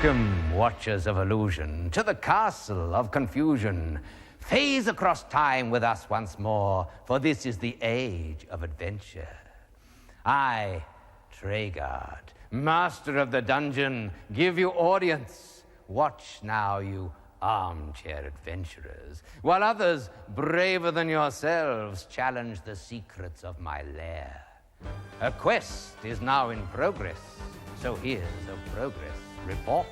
Welcome, Watchers of Illusion, to the Castle of Confusion. Phase across time with us once more, for this is the age of adventure. I, Traegard, master of the dungeon, give you audience. Watch now, you armchair adventurers, while others, braver than yourselves, challenge the secrets of my lair. A quest is now in progress, so here's a progress report.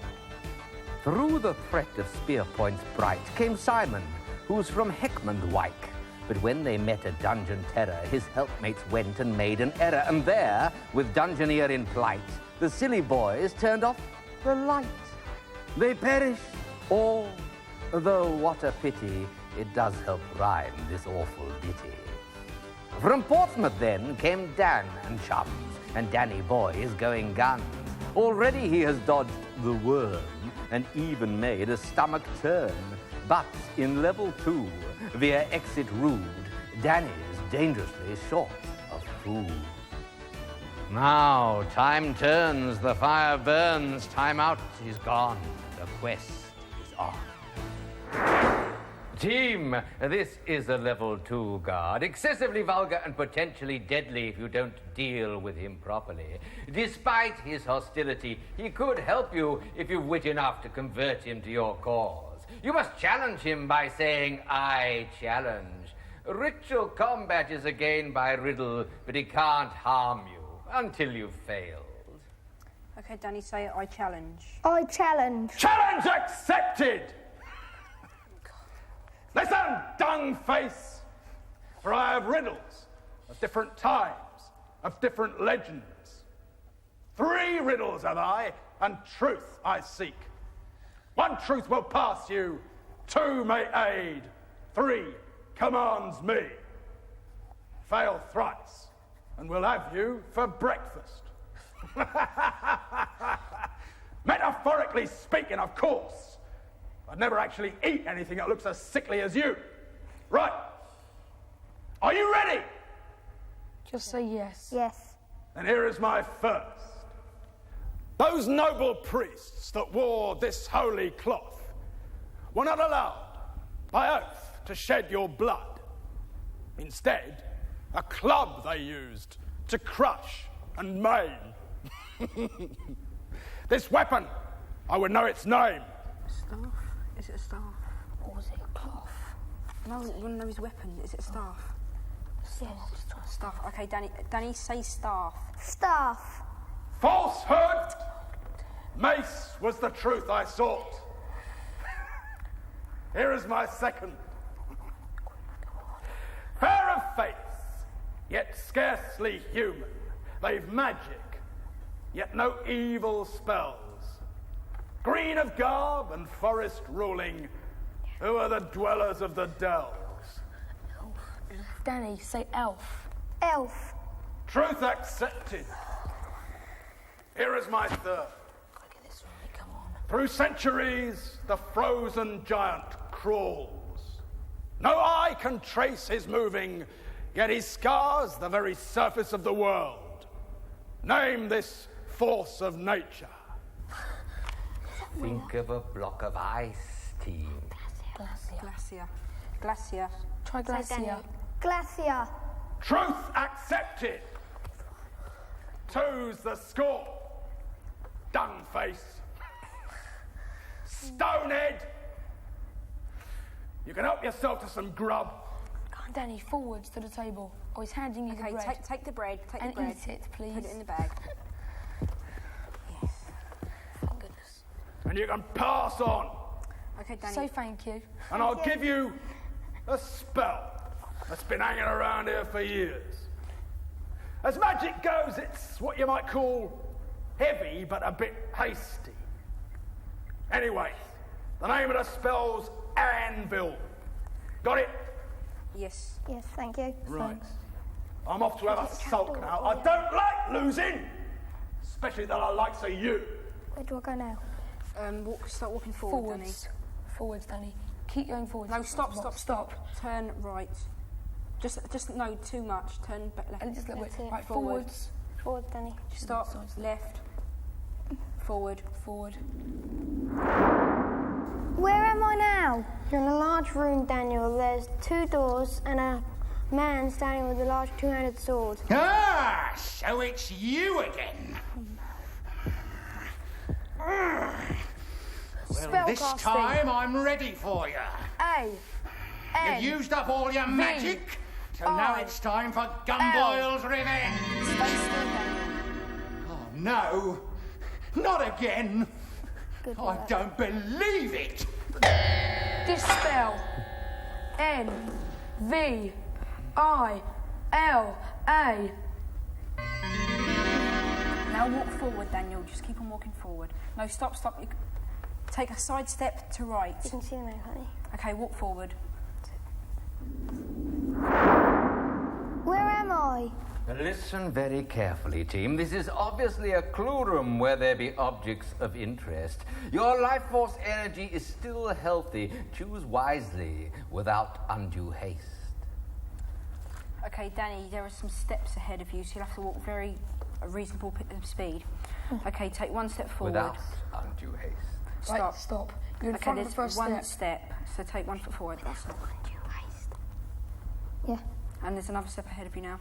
Through the threat of spear points bright came Simon, who's from Heckmondwike. But when they met a dungeon terror, his helpmates went and made an error. And there, with Dungeoneer in plight, the silly boys turned off the light. They perished all, though what a pity, it does help rhyme this awful ditty. From Portsmouth then came Dan and chums, and Danny boy is going guns. Already he has dodged the worm, and even made a stomach turn. But in level 2, via exit rude, Danny's dangerously short of food. Now time turns, the fire burns, time out is gone, the quest is on. Team, this is a level 2 guard, excessively vulgar and potentially deadly if you don't deal with him properly. Despite his hostility, he could help you if you've wit enough to convert him to your cause. You must challenge him by saying, "I challenge." Ritual combat is a gain by riddle, but he can't harm you until you've failed. Okay, Danny, say it. I challenge. I challenge. Challenge accepted! Listen, dung face, for I have riddles of different times, of different legends. 3 riddles have I, and truth I seek. 1 truth will pass you, 2 may aid, 3 commands me. Fail thrice, and we'll have you for breakfast. Metaphorically speaking, of course. I'd never actually eat anything that looks as sickly as you. Right. Are you ready? Just say yes. Yes. And here is my first. Those noble priests that wore this holy cloth were not allowed by oath to shed your blood. Instead, a club they used to crush and maim. This weapon, I would know its name. Staff? Is it a staff? Or was it a cloth? No, we want to know his weapon. Is it a staff? Yes. Staff. Okay, Danny, say staff. Staff. Falsehood! Mace was the truth I sought. Here is my second. Fair of face, yet scarcely human. They've magic, yet no evil spells. Green of garb and forest ruling, who are the dwellers of the dells? Danny, say elf. Elf. Truth accepted. Here is my third. Gotta get this right, come on. Through centuries, the frozen giant crawls. No eye can trace his moving, yet he scars the very surface of the world. Name this force of nature. Think of a block of ice, team. Glacier. Try glacier. Glacier. Truth accepted. 2's the score. Dung face. Stonehead. You can help yourself to some grub. Come on, Danny, forwards to the table. Oh, he's handing you the bread. Okay, take the bread. Take and the bread. eat it, please. Put it in the bag. Yes. Thank goodness. And you can pass on. Okay, Danny. Say thank you. And I'll give you a spell that's been hanging around here for years. As magic goes, it's what you might call heavy, but a bit hasty. Anyway, the name of the spell's Anvil. Got it? Yes. Yes, thank you. Right. Thanks. I'm off to have a sulk now. I don't like losing, especially the likes of you. Where do I go now? Start walking forward, Danny. Forwards, Danny. Keep going forwards. No, stop. Turn right. Just no, too much. Turn back left. Just a little bit. That's it. Right, Forwards. forwards. Forwards, Danny. Stop. Left. Forward. Forward. Where am I now? You're in a large room, Daniel. There's 2 doors and a man standing with a large 2-handed sword. Ah, so it's you again. Well, this Spellcasting. time I'm ready for you. A. N. You've used up all your magic, so now it's time for Gumboyle's revenge. Stay still, Daniel. Oh, no. Not again. Good I work. don't believe it. Dispel. N. V. I. L. A. Now walk forward, Daniel. Just keep on walking forward. No, stop. You take a side step to right. You can see the man, can't you? Okay, walk forward. Where am I? Listen very carefully, team. This is obviously a clue room where there be objects of interest. Your life force energy is still healthy. Choose wisely without undue haste. Okay, Danny, there are some steps ahead of you, so you'll have to walk very reasonable speed. Okay, take 1 step forward. Without undue haste. Stop. Right, stop. You're in Okay, front of there's the first 1 step. step, so take 1 foot forward. That's it. Yeah. And there's another step ahead of you now.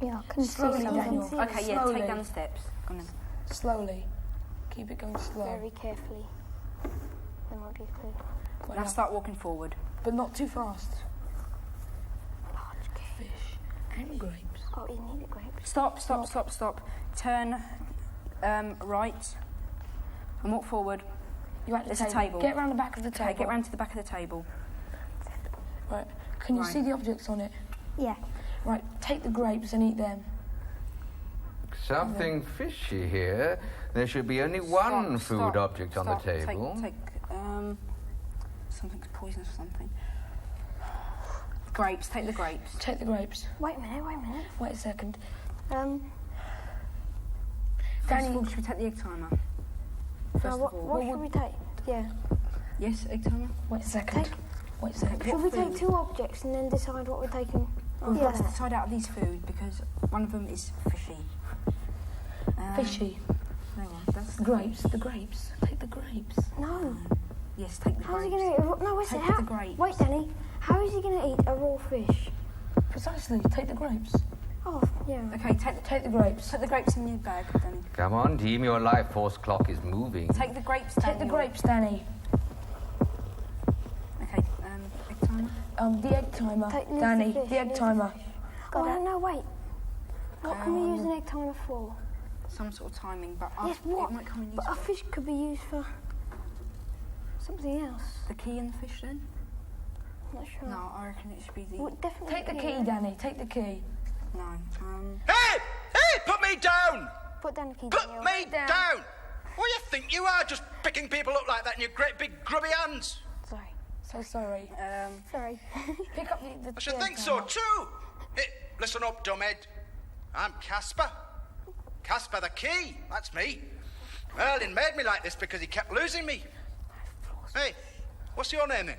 Yeah, I can Slowly, see something. Daniel. Okay, yeah, Slowly. take down the steps. Go on then. Slowly. Keep it going slow. Very carefully. There might be a clue. Right, Now now. start walking forward. But not too fast. Large cake. Fish and grapes. Oh, you need a grape. Stop. Turn right and walk forward. You're at the There's a table. table. Get round the back of the table. Okay, get round to the back of the table. Right. Can you Right. see the objects on it? Yeah. Right. Take the grapes and eat them. Something fishy here. There should be only one food object on the table. Take something's poisonous or something. Grapes. Take the grapes. Take the grapes. Wait a minute. Wait a second. First of all, should we take the egg timer? First of all. What should we take? Yeah. Yes, egg timer. Wait a second. Wait a second. Should we take 2 objects and then decide what we're taking? We've got to decide out of these food because one of them is fishy. Fishy. No, that's Grapes. The grapes. Take the grapes. No. Yes, take the How's he grapes. going to eat No, wait a Take second. the grapes. Wait, Danny. How is he going to eat a raw fish? Precisely. Take the grapes. Oh, yeah. Okay, Take the grapes. take the grapes in your bag, Danny. Come on, team. Your life force clock is moving. Take the grapes, Danny. Take the grapes, Danny. Okay, egg timer. The egg timer. Leave Danny, fish, the egg leave timer. Oh, no, wait. What can we use an egg timer for? Some sort of timing, but Yes, what? it might come in But a useful. fish could be used for something else. The key and the fish then? Not sure. No, I reckon it should be the... Well, definitely Take the key, Danny. Take the key. No. Hey! Put me down! Put down the key, Put Daniel. me down! What do you think you are, just picking people up like that in your great big grubby hands? Sorry. So sorry. Sorry. Pick up the I should egg think so timer. too. Hey, listen up, dumbhead. I'm Casper. Casper the Key, that's me. Merlin made me like this because he kept losing me. Hey, what's your name then?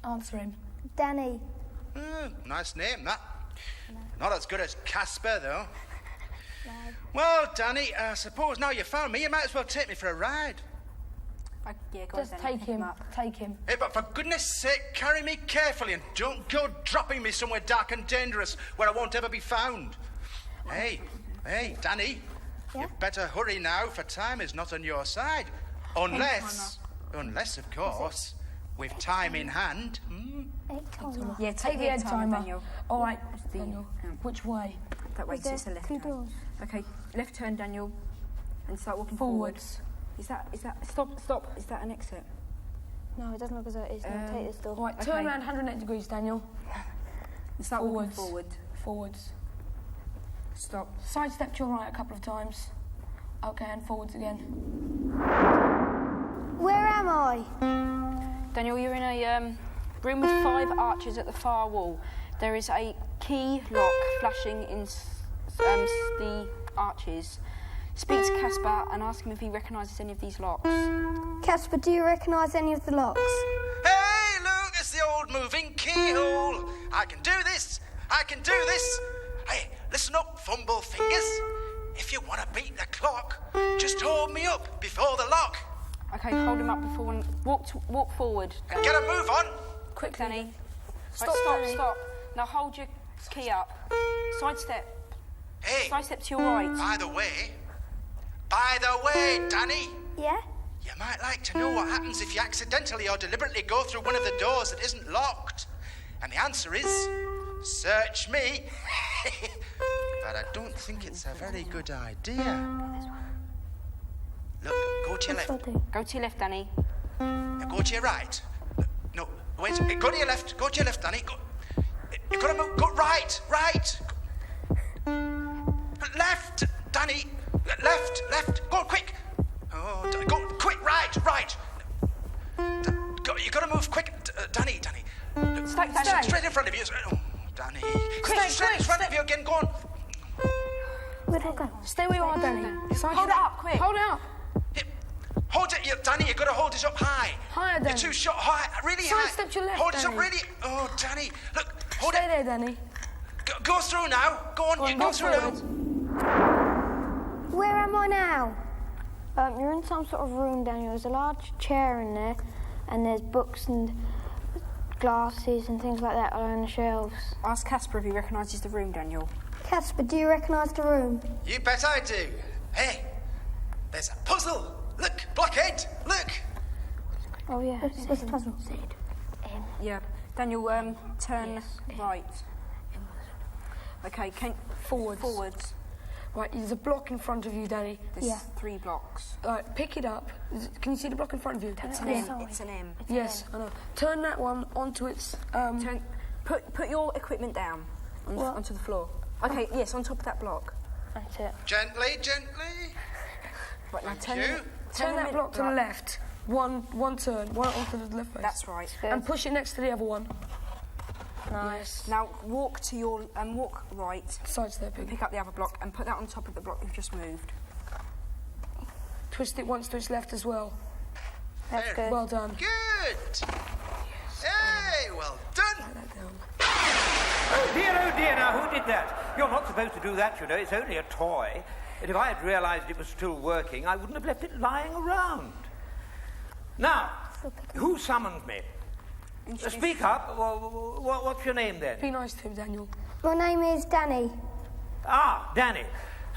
Answer him. Danny. Nice name, that. Not as good as Casper, though. Well, Danny, I suppose now you found me, you might as well take me for a ride. Yeah, go on, Just Danny, take pick 'em him. up. Take him. Hey, but for goodness sake, carry me carefully and don't go dropping me somewhere dark and dangerous where I won't ever be found. Hey, Danny, you better hurry now, for time is not on your side. Unless, of course, with time in hand. Egg timer. Yeah, Take the egg timer. Daniel. All right, the- Daniel. Which way? That way, Is 'cause it's a there left 2 turn. doors? Okay, left turn, Daniel, and start walking forward. Forwards. Is that, stop, is that an exit? No, it doesn't look as though it is. No, take this door. All right, turn Okay. around 108 degrees, Daniel. And start walking Forwards. forward. Forwards. Stop. Sidestep to your right a couple of times. Okay, and forwards again. Where am I? Daniel, you're in a room with 5 arches at the far wall. There is a key lock flashing in the arches. Speak to Casper and ask him if he recognises any of these locks. Casper, do you recognise any of the locks? Hey, look, it's the old moving keyhole. I can do this. Hey, listen up, fumble fingers. If you want to beat the clock, just hold me up before the lock. Okay, hold him up before and walk forward. And get a move on. Quick, Danny. Stop, Right, stop. Now hold your key up. Sidestep. Hey, Sidestep to your right. by the way, Danny, Yeah? you might like to know what happens if you accidentally or deliberately go through one of the doors that isn't locked. And the answer is, search me. But I don't think it's a very good idea. Look, go to your left. Go to your left, Danny. Now go to your right. No, wait, go to your left. Go to your left, Danny. Go. You've got to move. Go right. Left, Danny. Left. Go quick. Oh, go quick. Right. You got to move quick, Danny. Stack, Danny. Straight in front of you. Oh, Danny. Quick, Straight in front of you again. Go on. Where'd I go? Stay where you are, Danny. Hold it up, quick. Hold it up. Hold it, Danny. You've got to hold it up high. Higher, Danny. You're too short. High, really high. Sidestep to your left, Hold it up Danny. really. Oh, Danny. Look, hold Stay it. there, Danny. Go through now. Go on, go through now. Where am I now? You're in some sort of room, Daniel. There's a large chair in there, and there's books and glasses and things like that on the shelves. Ask Casper if he recognises the room, Daniel. Casper, do you recognise the room? You bet I do. Hey, there's a puzzle. Look, blockhead. Look. Oh, yeah. What's the puzzle? Yeah. Daniel, turn right. Okay, forwards. Right, there's a block in front of you, Danny. There's 3 blocks. Pick it up. Can you see the block in front of you? It's an M. It's an M. Yes, I know. Turn that one onto its... Put your equipment down onto the floor. Okay, yes, on top of that block. That's it. Gently. Right, now Turn that block to the left. One turn. One onto the left face. That's right. And push it next to the other one. Nice. Now walk to your walk right. Sidestepping. Pick up the other block and put that on top of the block you've just moved. Twist it once to its left as well. That's good. Well done. Good. Hey, well done. Write that down. Oh dear, now who did that? You're not supposed to do that, you know. It's only a toy. And if I had realised it was still working, I wouldn't have left it lying around. Now, who summoned me? Speak up. What's your name then? Be nice to him, Daniel. My name is Danny. Ah, Danny.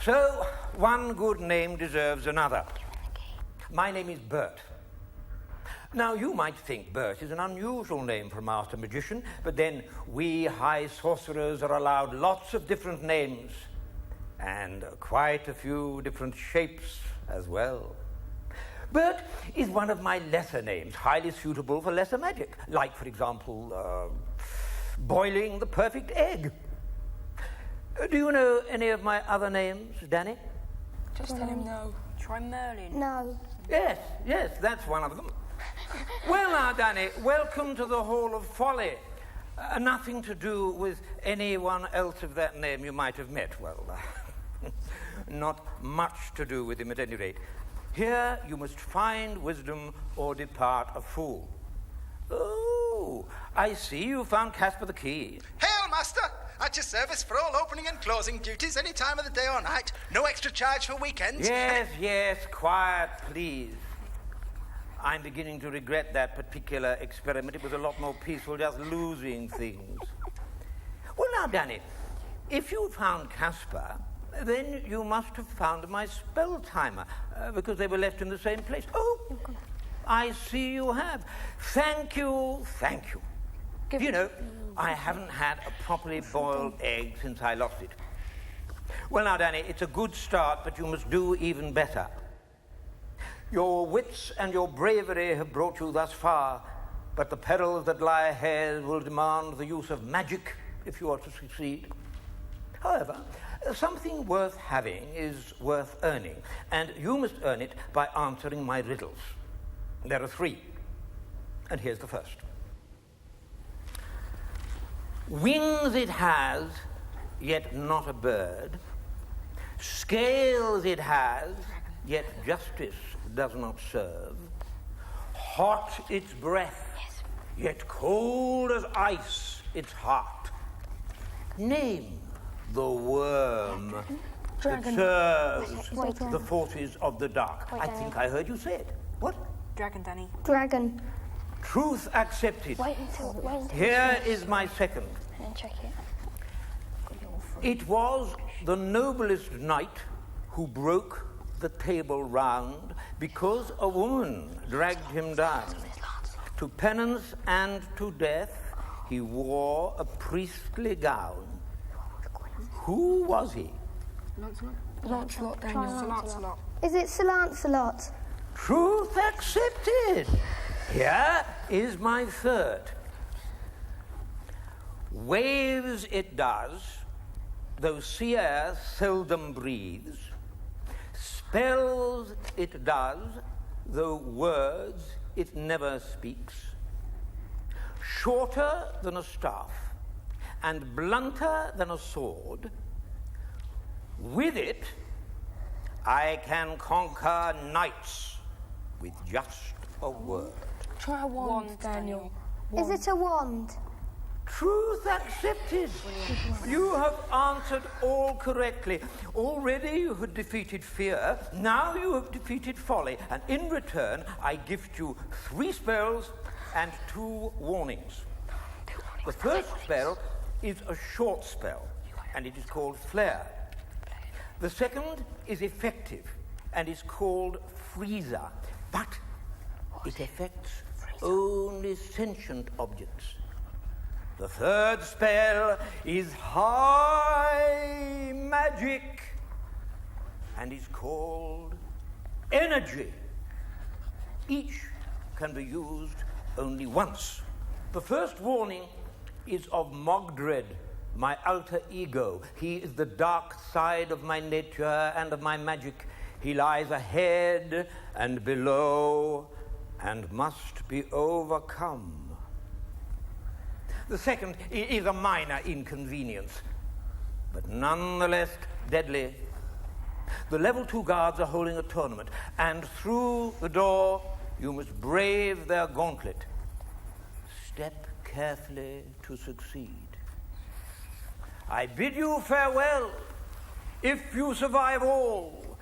So, one good name deserves another. My name is Bert. Now, you might think Bert is an unusual name for a master magician, but then we high sorcerers are allowed lots of different names, and quite a few different shapes as well. Bert is one of my lesser names, highly suitable for lesser magic, like, for example, boiling the perfect egg. Do you know any of my other names, Danny? Just tell him no. Try Merlin. No. Yes, that's one of them. Well now, Danny, welcome to the Hall of Folly. Nothing to do with anyone else of that name you might have met. Well, not much to do with him at any rate. Here you must find wisdom or depart a fool. Oh, I see you found Casper the key. Hail, master. At your service for all opening and closing duties any time of the day or night. No extra charge for weekends. Yes, quiet, please. I'm beginning to regret that particular experiment. It was a lot more peaceful just losing things. Well, now, Danny, if you found Casper, then you must have found my spell timer, because they were left in the same place. Oh, I see you have. Thank you. You know, I haven't had a properly boiled egg since I lost it. Well, now, Danny, it's a good start, but you must do even better. Your wits and your bravery have brought you thus far, but the perils that lie ahead will demand the use of magic if you are to succeed. However, something worth having is worth earning, and you must earn it by answering my riddles. There are 3, and here's the first. Wings it has, yet not a bird. Scales it has, yet justice does not serve. Hot its breath, yet cold as ice its heart. Name the worm. It serves the forces of the dark. I think I heard you say it. What? Dragon, Danny. Dragon. Truth accepted. Wait until Here is my second. And then check it. It was the noblest knight who broke the table round because a woman dragged him down. To penance and to death, he wore a priestly gown. Who was he? Lancelot, Daniel. Sir Lancelot. Is it Sir Lancelot? Truth accepted. Here is my third. Waves it does, though sea air seldom breathes. Spells it does, though words it never speaks. Shorter than a staff, and blunter than a sword. With it, I can conquer knights with just a word. Try a wand, Daniel. Is it a wand? Truth accepted. You have answered all correctly. Already you have defeated fear. Now you have defeated folly. And in return, I gift you 3 spells and 2 warnings. The first spell is a short spell, and it is called Flare. The second is effective, and is called Freezer. But it affects only sentient objects. The third spell is High Magic and is called Energy. Each can be used only once. The first warning is of Mogdred, my alter ego. He is the dark side of my nature and of my magic. He lies ahead and below and must be overcome. The second is a minor inconvenience, but nonetheless deadly. The level 2 guards are holding a tournament, and through the door you must brave their gauntlet. Step carefully to succeed. I bid you farewell. If you survive all,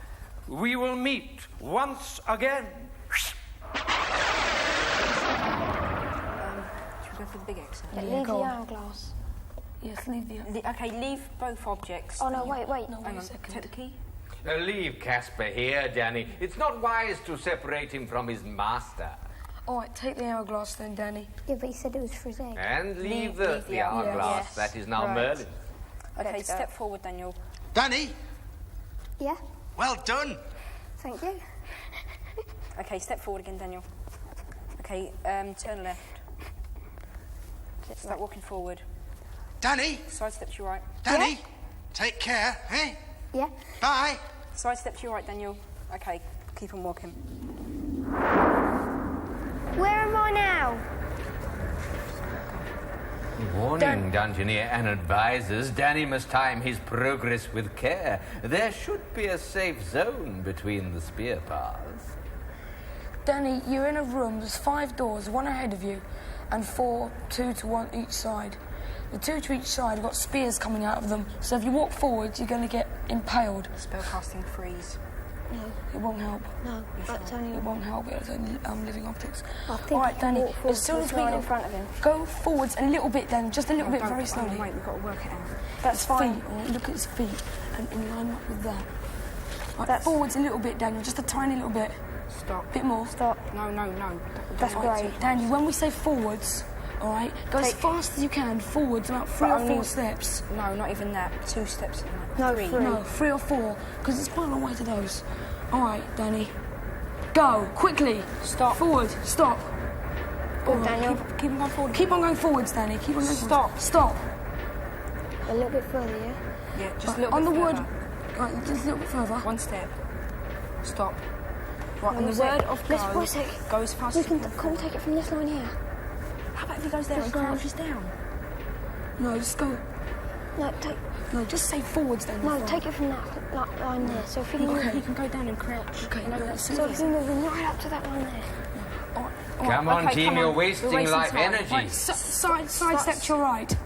we will meet once again. Should we go for the big exit? Leave the hourglass. Yes, leave the... Okay, leave both objects. Oh, no, wait. No, Hang wait a on, second. take the key. Leave Casper here, Danny. It's not wise to separate him from his master. All right, take the hourglass then, Danny. Yeah, but he said it was for his egg. And leave Leave the the hourglass. yes. That is now Right. Merlin. Okay, Let's go. step forward, Daniel. Danny, Yeah, well done. thank you. Okay, step forward again, Daniel. Okay, turn left. Start walking forward. Danny, Side step to your right. Danny, take care, eh? Yeah. Bye. Side step to your right, Daniel. Okay, keep on walking. Where am I now? Warning, Dungeoneer and advisors, Danny must time his progress with care. There should be a safe zone between the spear paths. Danny, you're in a room. There's 5 doors, 1 ahead of you, and 4, 2 to 1 each side. The 2 to each side have got spears coming out of them, so if you walk forward, you're going to get impaled. Spellcasting freeze. No, It won't help. no, that's only... It won't help. It's only living objects. I think All I right, can Danny. walk forward As soon to as the we line in front of him. go forwards a little bit, then just a little bit, Don't- very oh, slowly. wait, we've got to work it out. That's fine. Look at his feet and line up with that. Right, That's- forwards a little bit, Daniel. Just a tiny little bit. Stop. Bit more. Stop. No. That's Right, great. so, Daniel, when we say forwards, all right, go as Take- fast as you can. Forwards, about 3 or 4 only- steps. No, not even that. 2 steps. No, 3. 3. No, 3 or 4, because it's quite a long way to those. All right, Danny. Go, quickly. Stop. Forward, stop. Go, All right, Daniel. Keep on going forward. Keep on going forwards, Danny. Keep on going Stop. forwards. Stop. A little bit further, yeah? Yeah, just a little On bit the wood. further. Right, just a little bit further. 1 step. Stop. Right, Wait on a the sec. word of Let's go, wait a sec. go as fast We as you can can. take it from this line here. How about if he goes there and This line. crouches down? No, just go. No, Just say forwards, Daniel. take it from that line there. So if you can, Okay. He can go down and crouch. Okay, You know, no, that's so so if you move him right up to that line there. Come on, okay, team, come you're on. wasting You're wasting life time. energy. Right, side step to your right.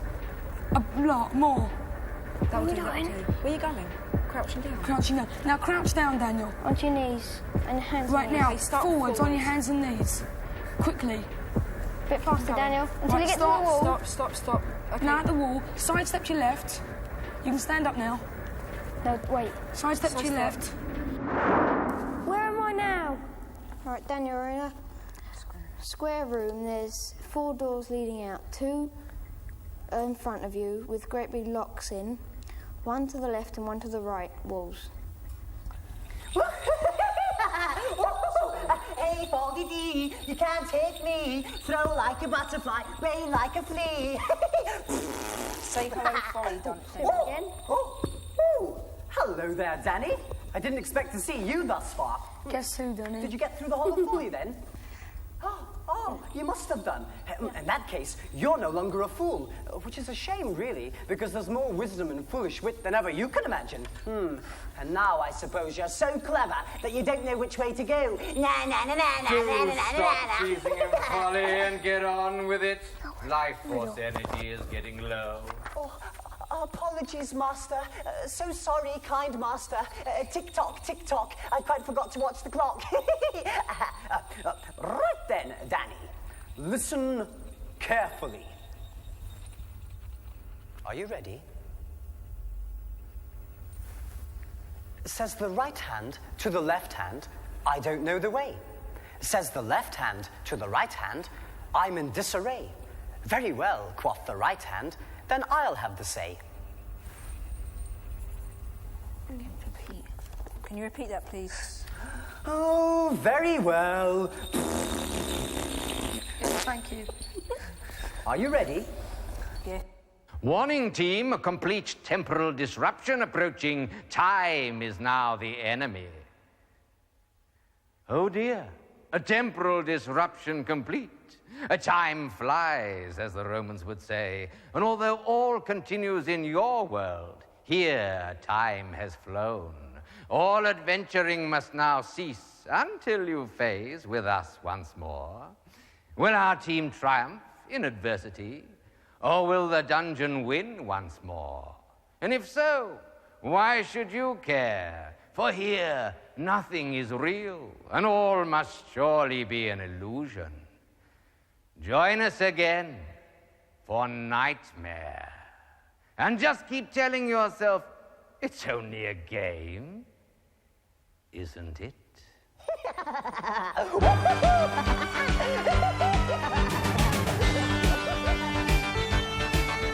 A lot more. That'll Where do, you that'll going? do. Where are you going? Crouching down. Crouching down. Now crouch down, Daniel. Onto your knees and your hands. Right and now, knees. forwards on your hands and knees. Quickly. A bit faster, Daniel. Until Right, you get to the wall. Stop. Okay. Now at the wall, sidestep to your left. You can stand up now. No, wait. Sidestep to your left. Where am I now? All right, Daniel, we're in a square room. There's 4 doors leading out. 2 in front of you with great big locks in. 1 to the left and 1 to the right walls. Hey, Foggy D, you can't take me. Throw like a butterfly, rain like a flea. Say hello, Folly, don't say Oh, again. oh, hello there, Danny. I didn't expect to see you thus far. Guess who, Danny? Did you get through the whole of Folly then? Oh, you must have done. In that case, you're no longer a fool, which is a shame, really, because there's more wisdom and foolish wit than ever you can imagine. And now I suppose you're so clever that you don't know which way to go. Na na na na na na na na Stop teasing him, Polly, and get on with it. Life force energy is getting low. Oh, apologies, Master. So sorry, kind Master. Tick-tock, tick-tock. I quite forgot to watch the clock. Right then, Danny. Listen carefully. Are you ready? Says the right hand to the left hand, I don't know the way. Says the left hand to the right hand, I'm in disarray. Very well, quoth the right hand, then I'll have the say. Can you repeat that, please? Oh, very well. Thank you. Are you ready? Yeah. Warning team, a complete temporal disruption approaching. Time is now the enemy. Oh dear, a temporal disruption complete. A time flies, as the Romans would say. And although all continues in your world, here time has flown. All adventuring must now cease until you phase with us once more. Will our team triumph in adversity? Or will the dungeon win once more? And if so, why should you care? For here, nothing is real, and all must surely be an illusion. Join us again for Knightmare. And just keep telling yourself, it's only a game, isn't it?